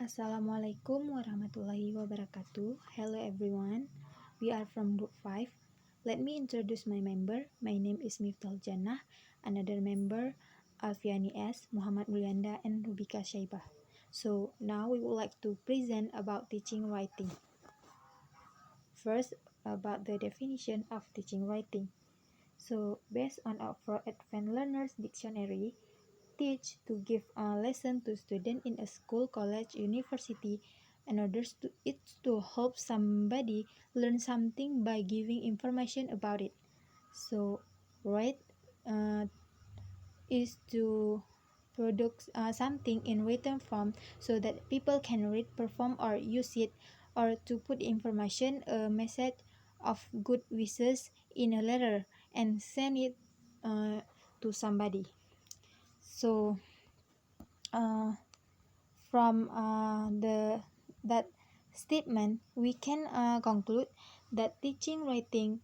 Assalamualaikum warahmatullahi wabarakatuh. Hello everyone. We are from Group 5. Let me introduce my member. My name is Miftah Jannah. Another member, Alfiani S, Muhammad Mulyanda, and Rubika Shaibah. So now we would like to present about teaching writing. First, about the definition of teaching writing. So based on Oxford Advanced Learners Dictionary, teach to give a lesson to student in a school, college, university, and others to it's to help somebody learn something by giving information about it. So write is to produce something in written form so that people can read, perform, or use it, or to put information, a message of good wishes in a letter and send it to somebody. So from that statement, we can conclude that teaching writing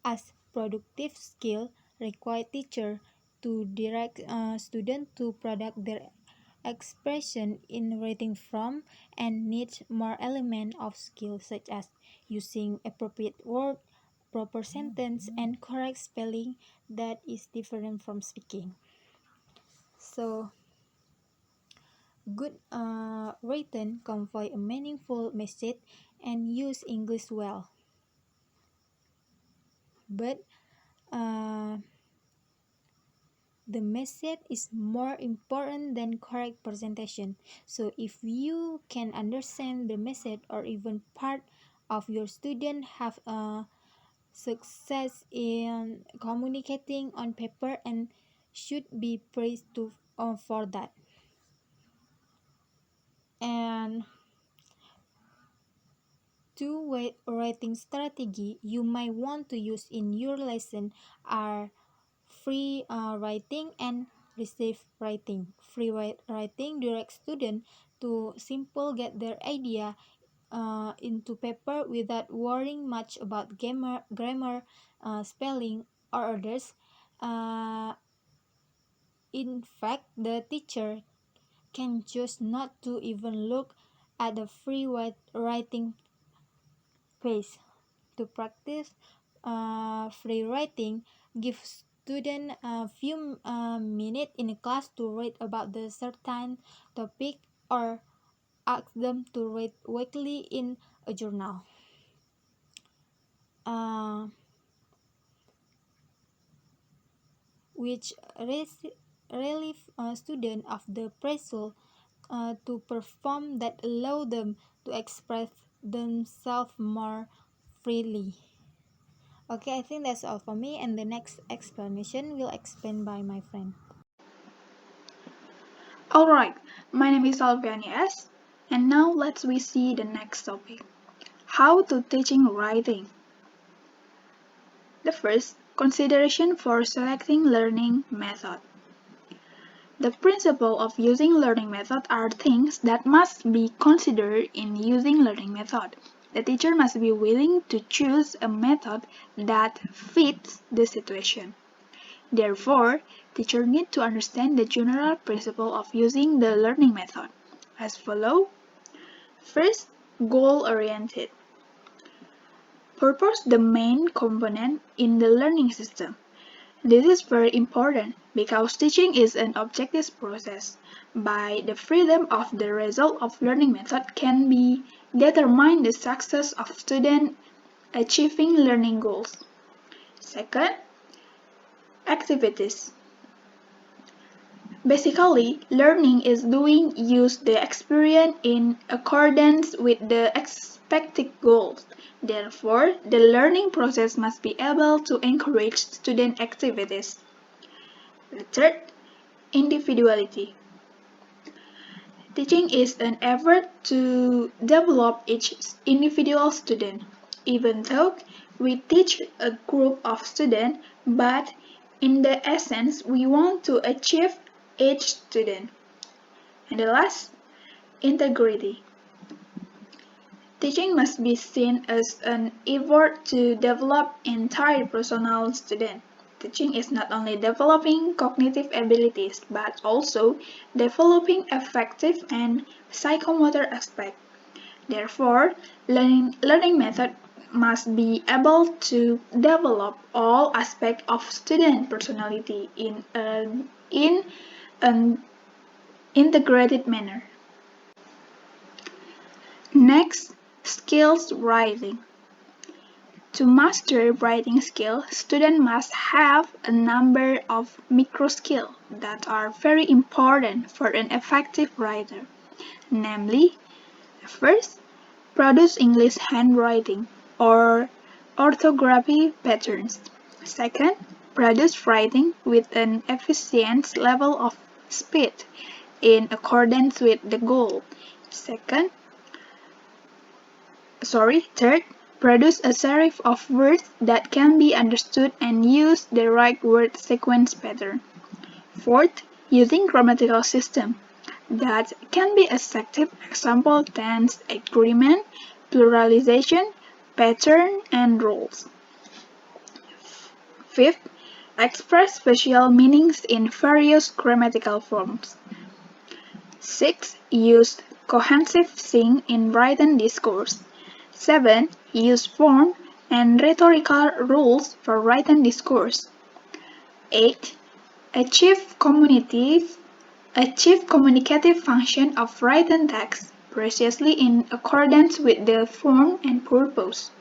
as productive skill require teacher to direct student to product their expression in writing form and needs more element of skill such as using appropriate word, proper sentence, and correct spelling that is different from speaking. So good written convey a meaningful message and use English well. But the message is more important than correct presentation. So if you can understand the message or even part of your student have a success in communicating on paper and should be praised for that. And two writing strategy you might want to use in your lesson are free writing and receive writing. Free writing directs students to simple get their idea into paper without worrying much about grammar, spelling, or others. In fact, the teacher can choose not to even look at the free writing page. To practice free writing, give students a few minutes in class to read about the certain topic or ask them to read weekly in a journal. Which relieve students of the pressure to perform that allow them to express themselves more freely. Okay, I think that's all for me, and the next explanation will explained by my friend. Alright, my name is Alviani S. And now let's we see the next topic. How to teaching writing. The first, consideration for selecting learning method. The principle of using learning method are things that must be considered in using learning method. The teacher must be willing to choose a method that fits the situation. Therefore, teachers need to understand the general principle of using the learning method as follows. First, goal-oriented. Purpose the main component in the learning system. This is very important because teaching is an objective process. By the freedom of the result of learning method can be determine the success of student achieving learning goals. Second, activities. Basically, learning is doing use the experience in accordance with the expected goals. Therefore, the learning process must be able to encourage student activities. The third, individuality. Teaching is an effort to develop each individual student. Even though we teach a group of students, but in the essence, we want to achieve each student. And the last, integrity. Teaching must be seen as an effort to develop entire personal student. Teaching is not only developing cognitive abilities but also developing affective and psychomotor aspects. Therefore, learning method must be able to develop all aspects of student personality in an integrated manner. Next, skills writing. To master writing skill, students must have a number of micro skills that are very important for an effective writer. Namely, first, produce English handwriting or orthography patterns. Second, produce writing with an efficient level of speed in accordance with the goal. Third, produce a series of words that can be understood and use the right word sequence pattern. Fourth, using grammatical system that can be effective example tense, agreement, pluralization, pattern, and rules. Fifth, express special meanings in various grammatical forms. Sixth, use cohesive thing in written discourse. 7. Use form and rhetorical rules for written discourse. 8. Achieve communicative function of written text precisely in accordance with the form and purpose.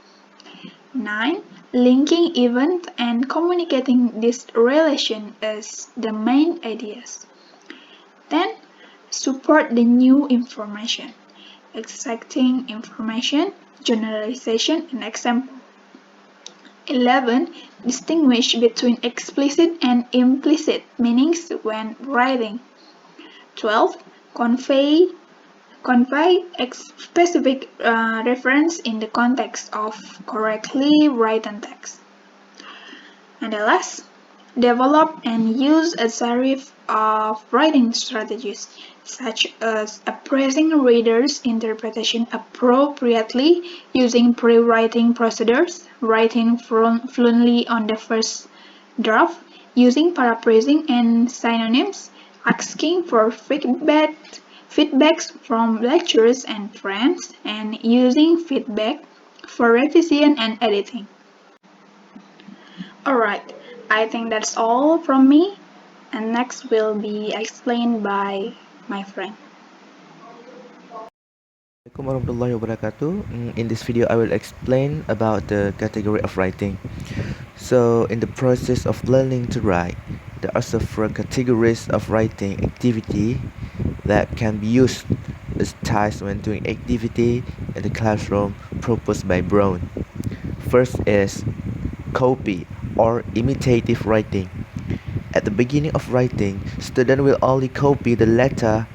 9. Linking event and communicating this relation as the main ideas. 10. Support the new information, exacting information, generalization, and example. 11. Distinguish between explicit and implicit meanings when writing. 12. Convey specific reference in the context of correctly written text. And the last, develop and use a series of writing strategies, such as appraising readers' interpretation appropriately using pre-writing procedures, writing fluently on the first draft, using paraphrasing and synonyms, asking for feedbacks from lecturers and friends, and using feedback for revision and editing. Alright, I think that's all from me, and next will be explained by my friend. Assalamualaikum warahmatullahi wabarakatuh. In this video, I will explain about the category of writing. So, in the process of learning to write, there are several categories of writing activity that can be used as tasks when doing activity in the classroom proposed by Brown. First is copy or imitative writing. At the beginning of writing, student will only copy the letter,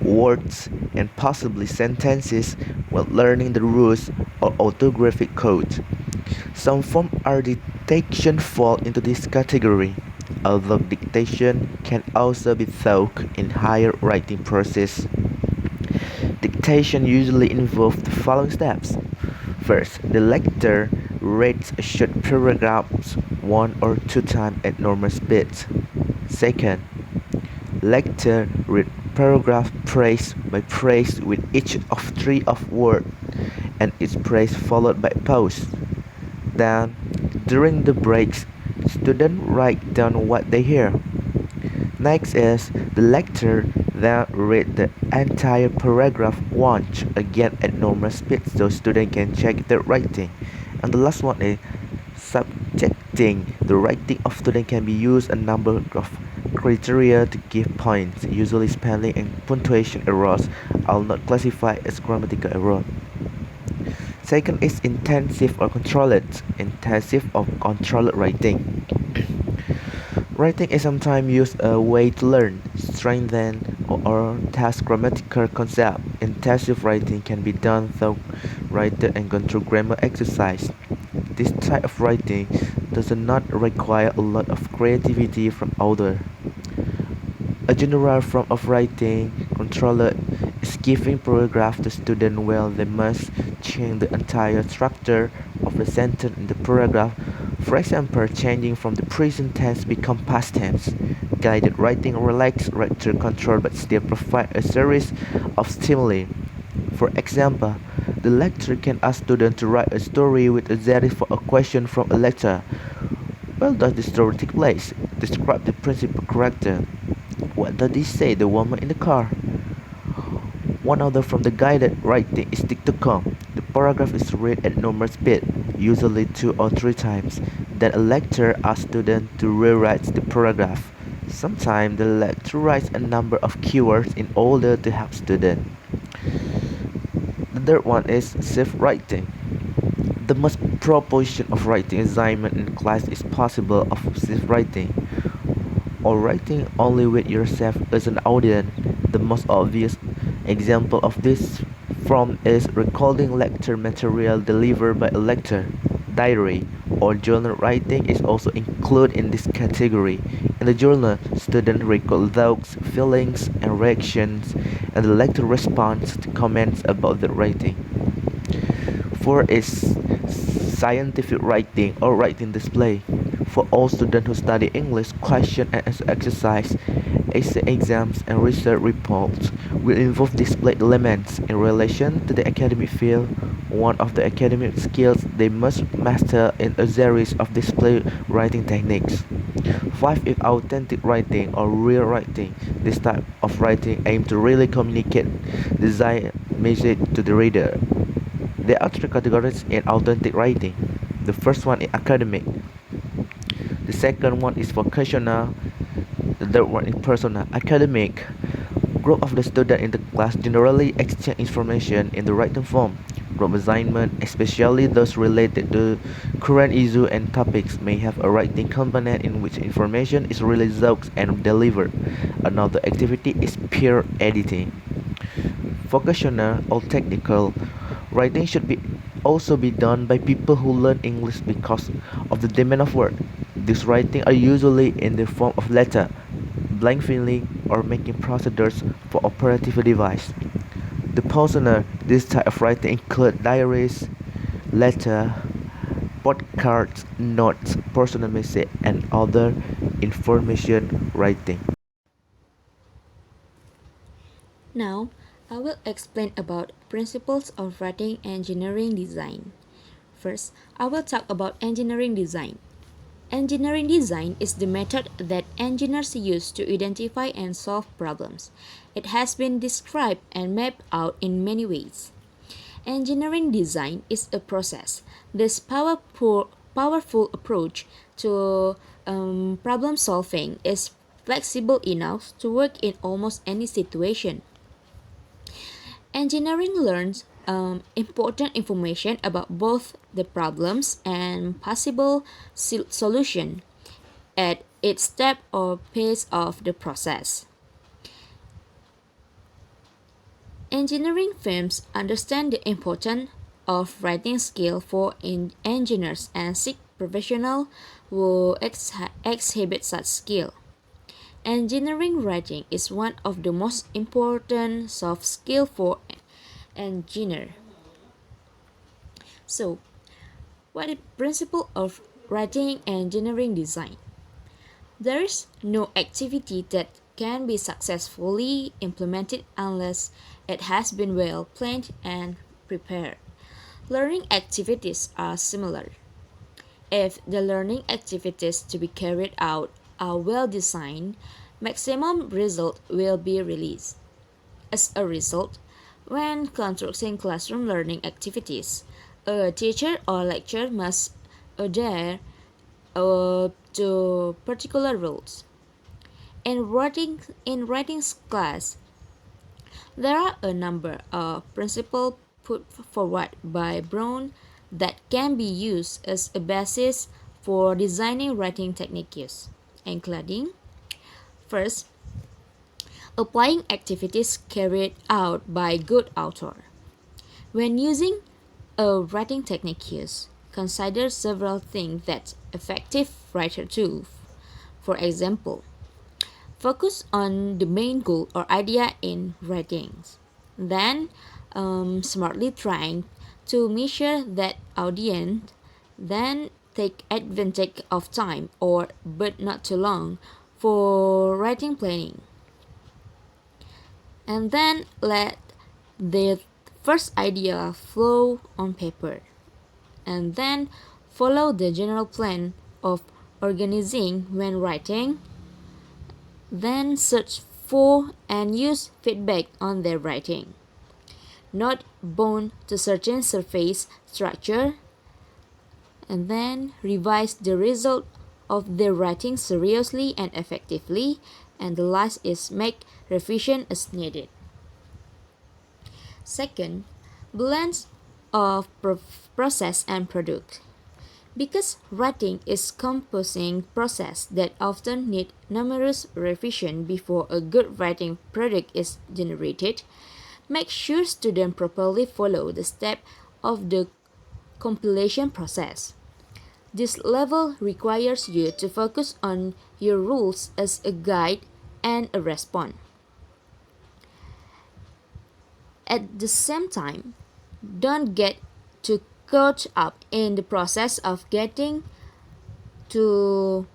words, and possibly sentences while learning the rules or orthographic code. Some form of dictation fall into this category, although dictation can also be taught in higher writing process. Dictation usually involves the following steps. First, the lecturer reads a short paragraph 1 or 2 times at normal speed. Second, lecturer reads paragraph phrase by phrase with each of 3 of word and each phrase followed by pause. Then, during the breaks, students write down what they hear. Next is the lecturer then read the entire paragraph once again at normal speed so students can check their writing. And the last one is subjecting the writing of student can be used a number of criteria to give points. Usually spelling and punctuation errors are not classified as grammatical error. Second is intensive or controlled. Intensive or controlled writing. Writing is sometimes used as a way to learn, strengthen, or test grammatical concepts. Intensive writing can be done through writer and go through grammar exercise. This type of writing does not require a lot of creativity from author. A general form of writing controller is giving paragraph to students where they must change the entire structure of the sentence in the paragraph For example, changing from the present tense become past tense. Guided writing relaxes writer control but still provide a series of stimuli. For example, the lecturer can ask students to write a story with a series for a question from a lecturer. Where does the story take place? Describe the principal character. What does he say, the woman in the car? One order from the guided writing is dictocom. The paragraph is read at normal speed, usually 2 or 3 times. Then a lecturer asks students to rewrite the paragraph. Sometimes the lecturer writes a number of keywords in order to help students. The third one is self-writing. The most proportion of writing assignment in class is possible of self-writing, or writing only with yourself as an audience. The most obvious example of this form is recording lecture material delivered by a lecturer. Diary or journal writing is also included in this category. In the journal, students record thoughts, feelings, and reactions, and the lecturer responds to comments about the writing. Four is scientific writing or writing display. For all students who study English, question and answer exercise, essay exams, and research reports will involve display elements in relation to the academic field. One of the academic skills they must master in a series of display writing techniques. 5 is authentic writing or real writing. This type of writing aims to really communicate desired message to the reader. There are 3 categories in authentic writing. The first one is academic. The second one is vocational. The third one is personal. Academic. Group of the students in the class generally exchange information in the written form. Group assignment, especially those related to current issues and topics, may have a writing component in which information is realized and delivered. Another activity is peer editing. Vocational or technical writing should be also be done by people who learn English because of the demand of work. These writings are usually in the form of letter, blank filling, or making procedures for operative device. The personal, this type of writing include diaries, letter, postcards, notes, personal message, and other information writing. Now, I will explain about principles of writing engineering design. First, I will talk about engineering design. Engineering design is the method that engineers use to identify and solve problems. It has been described and mapped out in many ways. Engineering design is a process. This powerful approach to problem solving is flexible enough to work in almost any situation. Engineering learns important information about both the problems and possible solution at each step or phase of the process. Engineering firms understand the importance of writing skill for engineers and seek professionals who exhibit such skill. Engineering writing is one of the most important soft skills for engineer. So, what is principle of writing engineering design? There is no activity that can be successfully implemented unless it has been well planned and prepared. Learning activities are similar. If the learning activities to be carried out are well designed, maximum result will be released. As a result, when conducting classroom learning activities, a teacher or lecturer must adhere to particular rules. In writing class, there are a number of principles put forward by Brown that can be used as a basis for designing writing techniques, including first, applying activities carried out by good author. When using a writing techniques, consider several things that effective writer do. For example, focus on the main goal or idea in writings. Then, smartly trying to measure that audience. Then, take advantage of time, but not too long, for writing planning. And then let the first idea flow on paper. And then follow the general plan of organizing when writing. Then search for and use feedback on their writing. Not bound to certain surface structure, and then revise the result of their writing seriously and effectively, and the last is make revision as needed. Second, balance of process and product. Because writing is composing process that often need numerous revision before a good writing product is generated, make sure students properly follow the step of the compilation process. This level requires you to focus on your rules as a guide and a response. At the same time, don't get too caught up in the process of getting to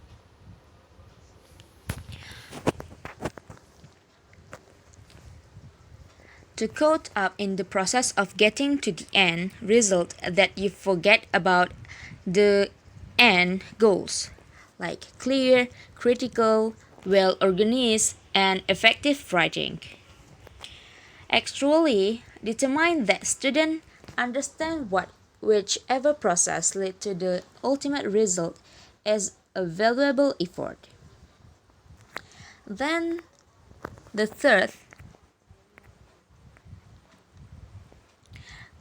the end result that you forget about the end goals, like clear, critical, well organized, and effective writing. Actually, determine that students understand what whichever process lead to the ultimate result is a valuable effort. Then the third,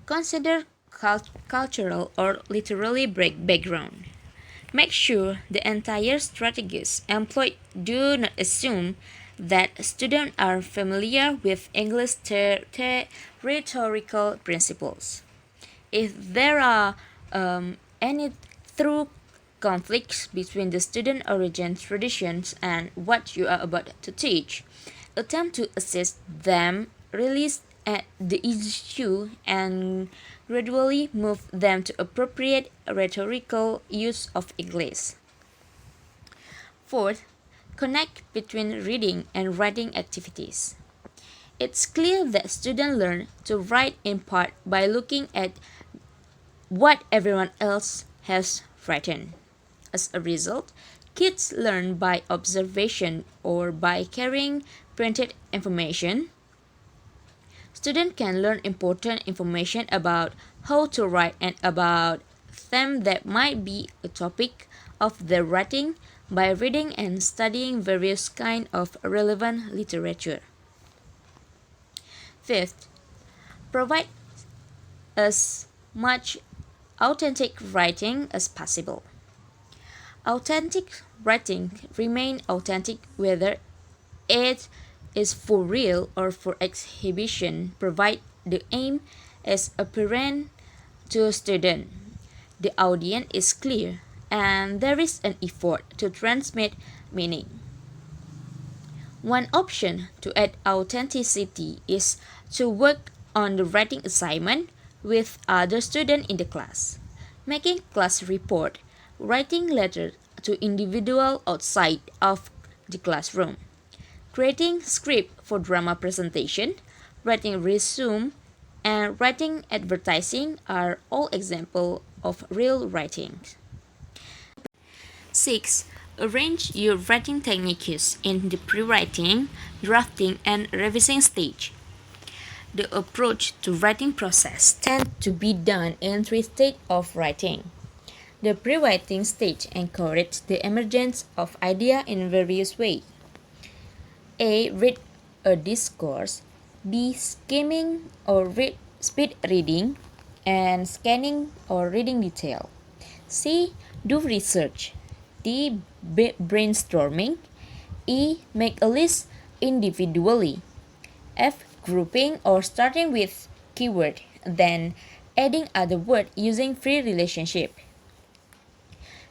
consider cultural or literary background. Make sure the entire strategies employed do not assume that students are familiar with English rhetorical principles. If there are any true conflicts between the student origin traditions and what you are about to teach, attempt to assess them, release at the issue, and gradually move them to appropriate rhetorical use of English. Fourth, connect between reading and writing activities. It's clear that students learn to write in part by looking at what everyone else has written. As a result, kids learn by observation or by carrying printed information. Students can learn important information about how to write and about themes that might be a topic of their writing by reading and studying various kinds of relevant literature. Fifth, provide as much authentic writing as possible. Authentic writing remains authentic whether it is for real or for exhibition, provided the aim is apparent to a student, the audience is clear, and there is an effort to transmit meaning. One option to add authenticity is to work on the writing assignment with other students in the class, making class report, writing letters to individuals outside of the classroom, creating script for drama presentation, writing resume, and writing advertising are all examples of real writing. 6. Arrange your writing techniques in the pre-writing, drafting, and revising stage. The approach to writing process tends to be done in three stages of writing. The pre-writing stage encourages the emergence of ideas in various ways. A. Read a discourse. B. Skimming or speed reading. And scanning or reading detail. C. Do research. D. Brainstorming. E. Make a list individually. F. Grouping or starting with keyword, then adding other word using free relationship.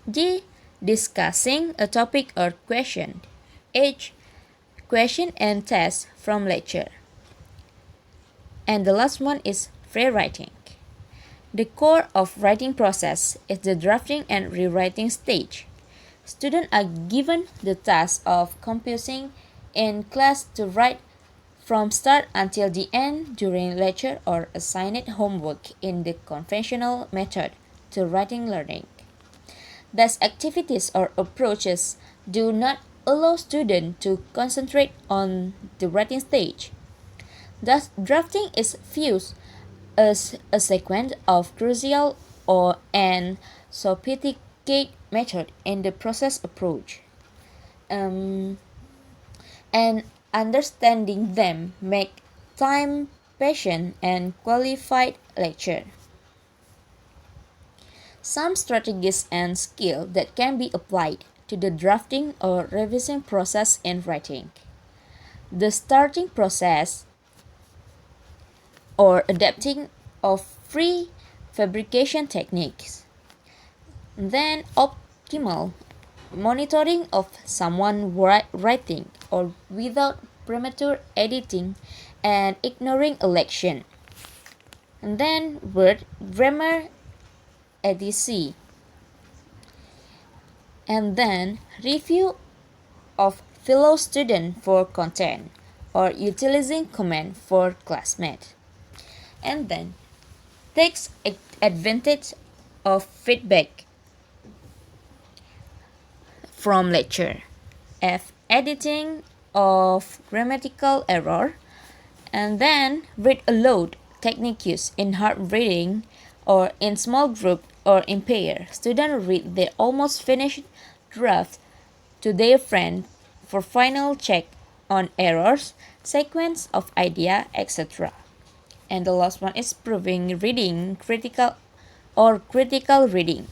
G. Discussing a topic or question. H. Question and test from lecture. And the last one is free writing. The core of writing process is the drafting and rewriting stage. Students are given the task of composing in class to write from start until the end during lecture or assigned homework in the conventional method to writing learning. Thus, activities or approaches do not allow students to concentrate on the writing stage. Thus, drafting is viewed as a sequence of crucial or and sophisticated method in the process approach. And understanding them make time, patient, and qualified lecture. Some strategies and skill that can be applied to the drafting or revision process in writing. The starting process or adapting of free fabrication techniques. Then optimal monitoring of someone writing or without premature editing and ignoring election. And then word grammar etc. And then review of fellow student for content or utilizing comment for classmate. And then takes advantage of feedback from lecture. F. Editing of grammatical error. And then read aloud techniques in hard reading or in small group or in pair. Students read their almost finished draft to their friend for final check on errors, sequence of idea, etc. And the last one is proving reading critical reading.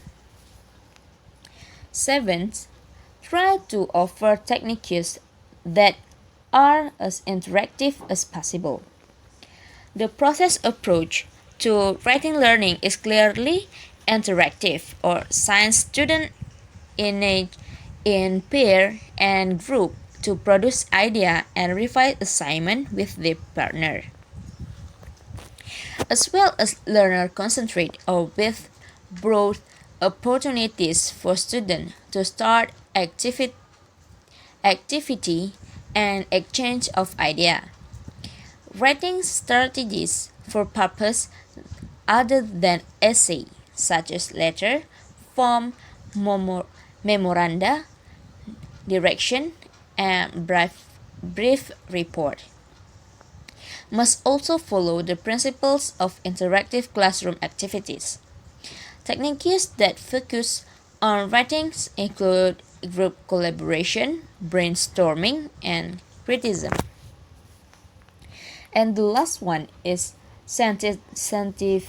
Seventh, try to offer techniques that are as interactive as possible. The process approach to writing learning is clearly interactive or science student in pair and group to produce idea and revise assignment with their partner. As well as learner concentrate or with broad opportunities for students to start activity and exchange of idea. Writing strategies for purpose other than essay, such as letter, form, memoranda, direction, and brief report, must also follow the principles of interactive classroom activities. Techniques that focus on writings include group collaboration, brainstorming, and criticism. And the last one is scientifically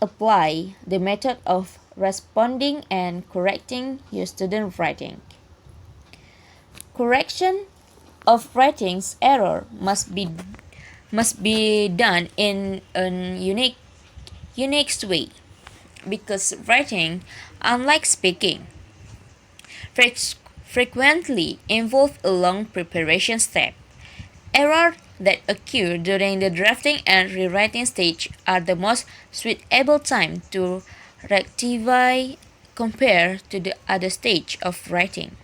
apply the method of responding and correcting your student writing. Correction of writing's error must be done in a unique way because writing, unlike speaking, frequently involve a long preparation step. Errors that occur during the drafting and rewriting stage are the most suitable time to rectify compared to the other stage of writing.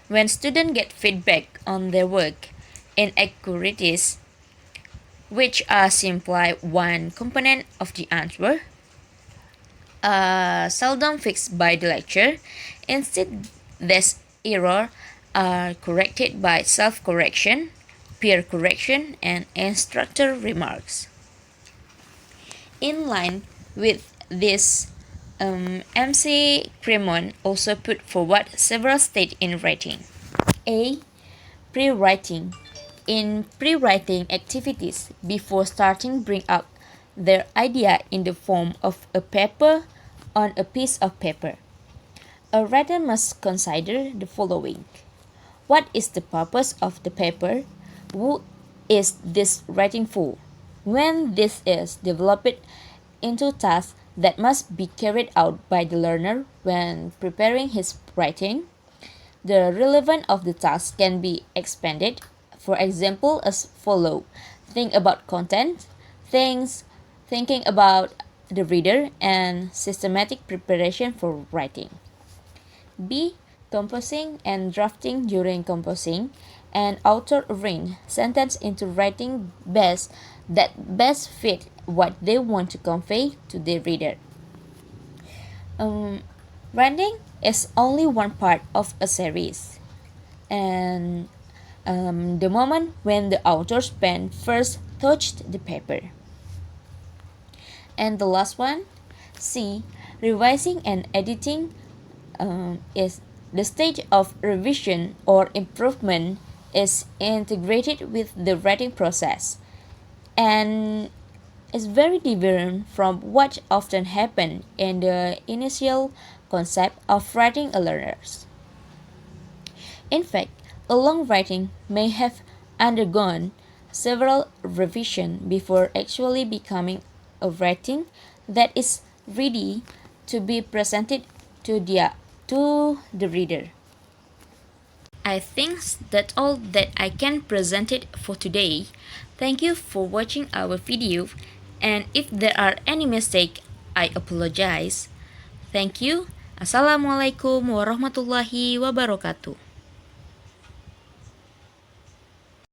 When students get feedback on their work, inaccuracies, which are simply one component of the answer, seldom fixed by the lecturer. Instead, these errors are corrected by self-correction, peer correction, and instructor remarks. In line with this, MC Cremon also put forward several stages in writing. A. Pre-writing. In pre-writing activities, before starting, bring up their idea in the form of a paper on a piece of paper. A writer must consider the following. What is the purpose of the paper? Who is this writing for? When this is developed into tasks that must be carried out by the learner when preparing his writing, the relevance of the task can be expanded. For example, as follow: think about content, things, thinking about the reader and systematic preparation for writing. B. Composing and drafting. During composing, an author arrange sentence into writing that best fit what they want to convey to the reader. Writing is only one part of a series, and the moment when the author's pen first touched the paper. And the last one, C. Revising and editing is the stage of revision or improvement is integrated with the writing process and is very different from what often happens in the initial concept of writing a learners. In fact, a long writing may have undergone several revisions before actually becoming a writing that is ready to be presented to the reader. I think that's all that I can present it for today. Thank you for watching our video, and if there are any mistake, I apologize. Thank you. Assalamualaikum warahmatullahi wabarakatuh.